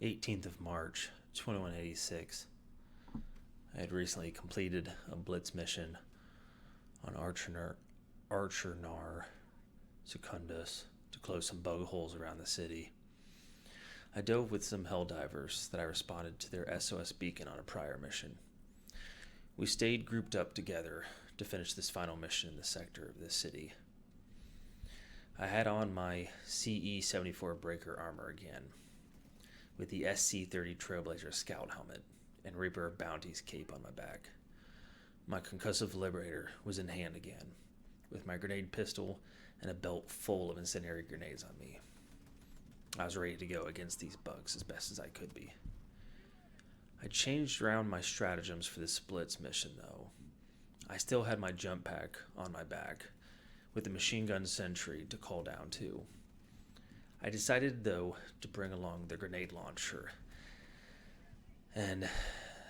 18th of March, 2186. I had recently completed a blitz mission on Archernar Secundus to close some bug holes around the city. I dove with some Helldivers that I responded to their SOS beacon on a prior mission. We stayed grouped up together to finish this final mission in the sector of this city. I had on my CE-74 breaker armor again, with the SC-30 Trailblazer scout helmet and Reaper of Bounties cape on my back. My concussive liberator was in hand again, with my grenade pistol and a belt full of incendiary grenades on me. I was ready to go against these bugs as best as I could be. I changed around my stratagems for this Blitz mission, though. I still had my jump pack on my back, with the machine gun sentry to call down to. I decided, though, to bring along the grenade launcher and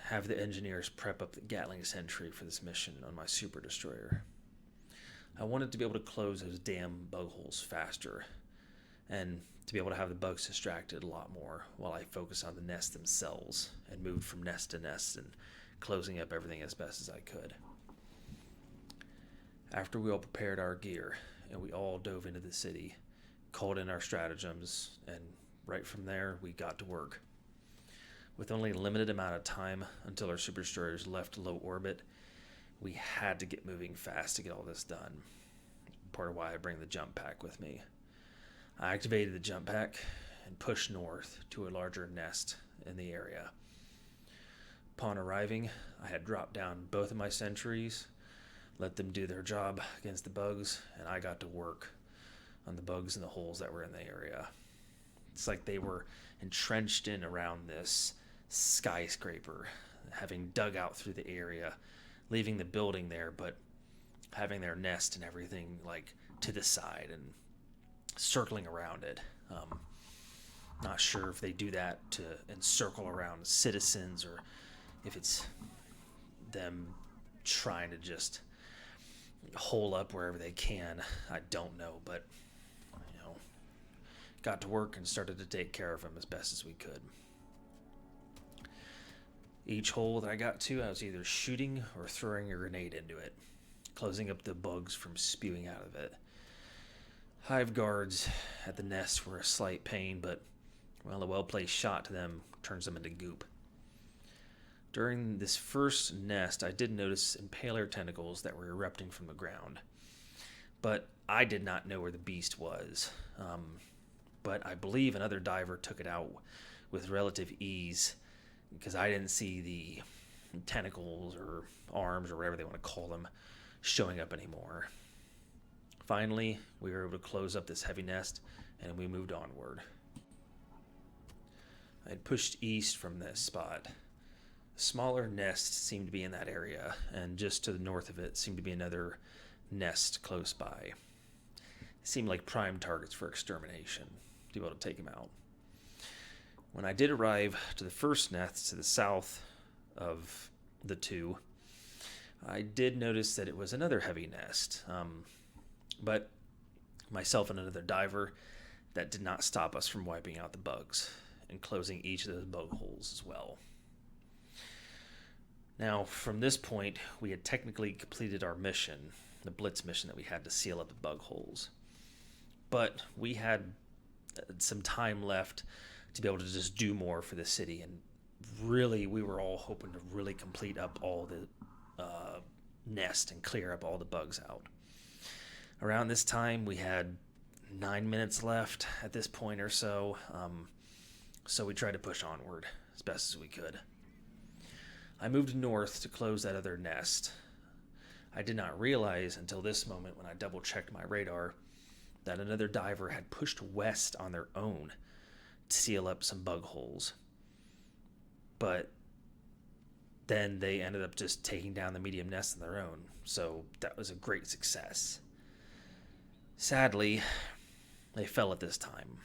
have the engineers prep up the Gatling sentry for this mission on my super destroyer. I wanted to be able to close those damn bug holes faster, and to be able to have the bugs distracted a lot more while I focus on the nests themselves and moved from nest to nest and closing up everything as best as I could. After we all prepared our gear and we all dove into the city, called in our stratagems, and right from there we got to work. With only a limited amount of time until our super destroyers left low orbit, we had to get moving fast to get all this done. Part of why I bring the jump pack with me. I activated the jump pack and pushed north to a larger nest in the area. Upon arriving, I had dropped down both of my sentries, let them do their job against the bugs, and I got to work on the bugs and the holes that were in the area. It's like they were entrenched in around this skyscraper, having dug out through the area, leaving the building there, but having their nest and everything like to the side and circling around it. Not sure if they do that to encircle around citizens or if it's them trying to just hole up wherever they can. I don't know, but got to work and started to take care of them as best as we could. Each hole that I got to, I was either shooting or throwing a grenade into it, closing up the bugs from spewing out of it. Hive guards at the nest were a slight pain, but a well-placed shot to them turns them into goop. During this first nest, I did notice impaler tentacles that were erupting from the ground, but I did not know where the beast was. But I believe another diver took it out with relative ease because I didn't see the tentacles or arms or whatever they want to call them showing up anymore. Finally, we were able to close up this heavy nest and we moved onward. I had pushed east from this spot. A smaller nest seemed to be in that area, and just to the north of it seemed to be another nest close by. It seemed like prime targets for extermination, to be able to take them out. When I did arrive to the first nest to the south of the two, I did notice that it was another heavy nest, but myself and another diver, that did not stop us from wiping out the bugs and closing each of those bug holes as well. Now, from this point, we had technically completed our mission, the Blitz mission that we had to seal up the bug holes. But we had some time left to be able to just do more for the city, and really, we were all hoping to really complete up all the nest and clear up all the bugs out. Around this time, we had 9 minutes left at this point or so, so we tried to push onward as best as we could. I moved north to close that other nest. I did not realize until this moment when I double-checked my radar that another diver had pushed west on their own to seal up some bug holes. But then they ended up just taking down the medium nest on their own, so that was a great success. Sadly, they fell at this time,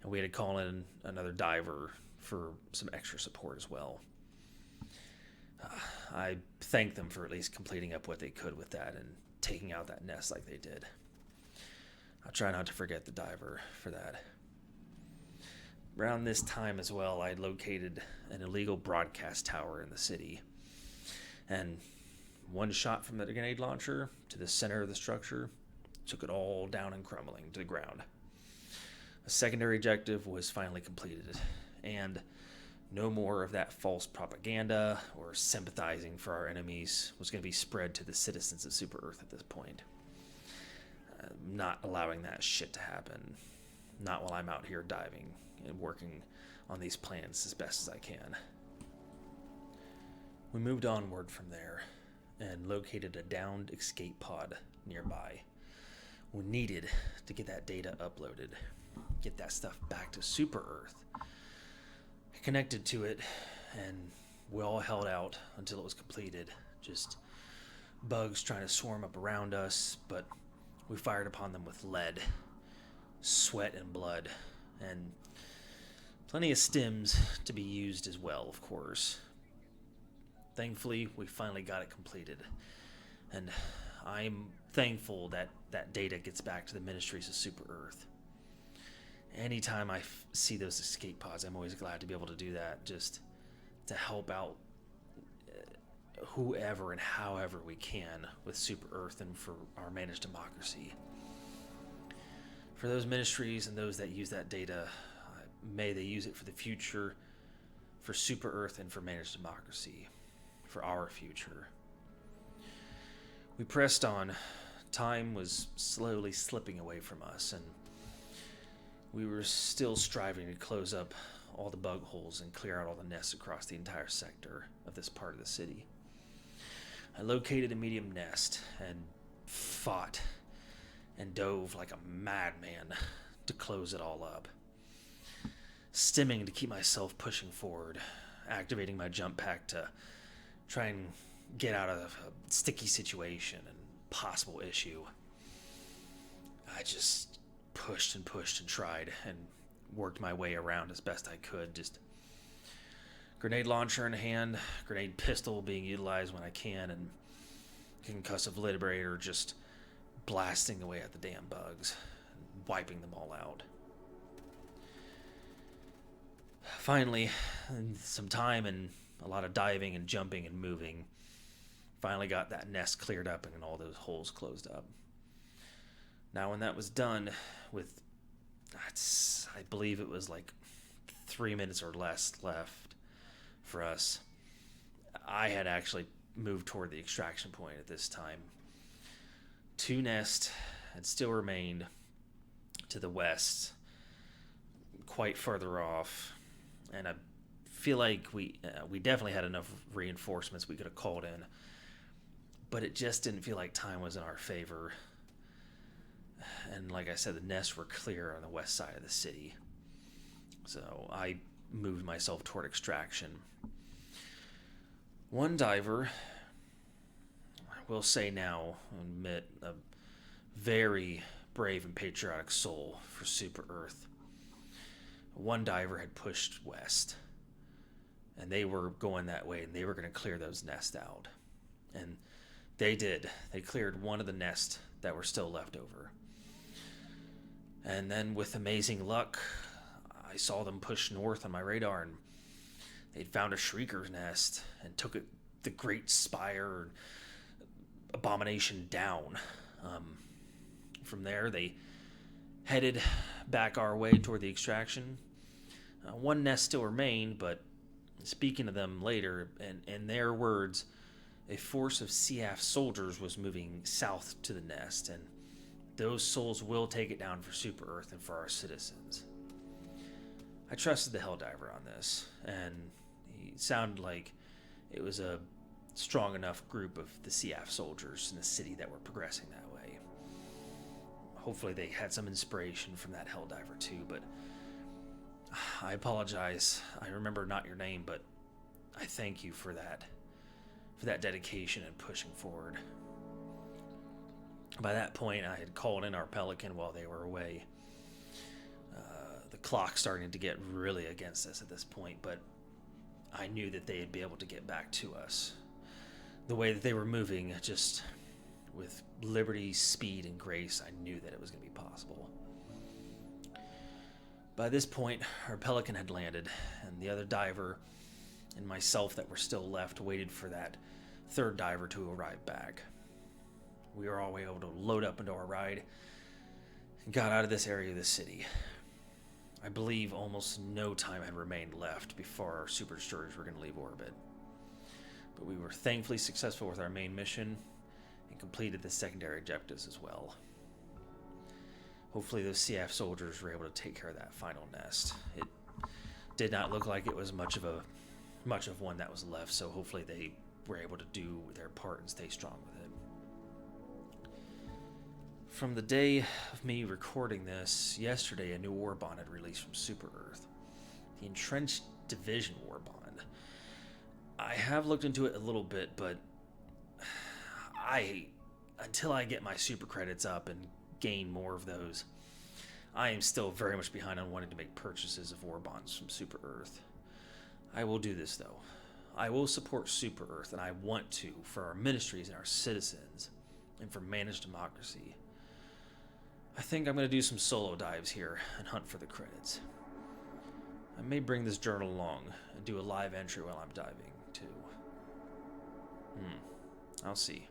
and we had to call in another diver for some extra support as well. I thank them for at least completing up what they could with that and taking out that nest like they did. I'll try not to forget the diver for that. Around this time as well, I located an illegal broadcast tower in the city. And one shot from the grenade launcher to the center of the structure took it all down and crumbling to the ground. A secondary objective was finally completed, and no more of that false propaganda or sympathizing for our enemies was going to be spread to the citizens of Super Earth at this point. Not allowing that shit to happen. Not while I'm out here diving and working on these plans as best as I can. We moved onward from there and located a downed escape pod nearby. We needed to get that data uploaded, get that stuff back to Super Earth. I connected to it, and we all held out until it was completed. Just bugs trying to swarm up around us, but we fired upon them with lead, sweat, and blood, and plenty of stims to be used as well, of course. Thankfully, we finally got it completed, and I'm thankful that that data gets back to the ministries of Super Earth. Anytime I see those escape pods, I'm always glad to be able to do that, just to help out whoever and however we can with Super Earth and for our managed democracy. For those ministries and those that use that data, may they use it for the future, for Super Earth and for managed democracy, for our future. We pressed on. Time was slowly slipping away from us, and we were still striving to close up all the bug holes and clear out all the nests across the entire sector of this part of the city. I located a medium nest and fought and dove like a madman to close it all up. Stimming to keep myself pushing forward, activating my jump pack to try and get out of a sticky situation and possible issue. I just pushed and tried and worked my way around as best I could. Just grenade launcher in hand, grenade pistol being utilized when I can, and concussive liberator just blasting away at the damn bugs, wiping them all out. Finally, some time and a lot of diving and jumping and moving, finally got that nest cleared up and all those holes closed up. Now, when that was done with, I believe it was like 3 minutes or less left for us, I had actually moved toward the extraction point at this time. 2 nests had still remained to the west, quite further off, and I feel like we definitely had enough reinforcements we could have called in, but it just didn't feel like time was in our favor. And like I said, the nests were clear on the west side of the city, so I moved myself toward extraction. One diver, I will say now, admit, a very brave and patriotic soul for Super Earth. One diver had pushed west, and they were going that way, and they were going to clear those nests out. And they did. They cleared one of the nests that were still left over. And then with amazing luck, I saw them push north on my radar, and they'd found a shrieker's nest and took it, the Great Spire abomination down. From there, they headed back our way toward the extraction. One nest still remained, but speaking of them later, and in their words, a force of CF soldiers was moving south to the nest, and those souls will take it down for Super Earth and for our citizens. I trusted the Helldiver on this, and he sounded like it was a strong enough group of the CF soldiers in the city that were progressing that way. Hopefully they had some inspiration from that Helldiver too, but I apologize. I remember not your name, but I thank you for that dedication and pushing forward. By that point, I had called in our Pelican while they were away. The clock's starting to get really against us at this point, but I knew that they'd be able to get back to us. The way that they were moving, just with liberty, speed, and grace, I knew that it was going to be possible. By this point, our pelican had landed, and the other diver and myself that were still left waited for that third diver to arrive back. We were all able to load up into our ride and got out of this area of the city. I believe almost no time had remained left before our super destroyers were going to leave orbit. But we were thankfully successful with our main mission and completed the secondary objectives as well. Hopefully those CF soldiers were able to take care of that final nest. It did not look like it was much of one that was left, so hopefully they were able to do their part and stay strong with it. From the day of me recording this, yesterday a new warbond had released from Super Earth. The Entrenched Division warbond. I have looked into it a little bit, but until I get my super credits up and gain more of those, I am still very much behind on wanting to make purchases of warbonds from Super Earth. I will do this though. I will support Super Earth, and I want to for our ministries and our citizens, and for managed democracy. I think I'm going to do some solo dives here and hunt for the credits. I may bring this journal along and do a live entry while I'm diving too. I'll see.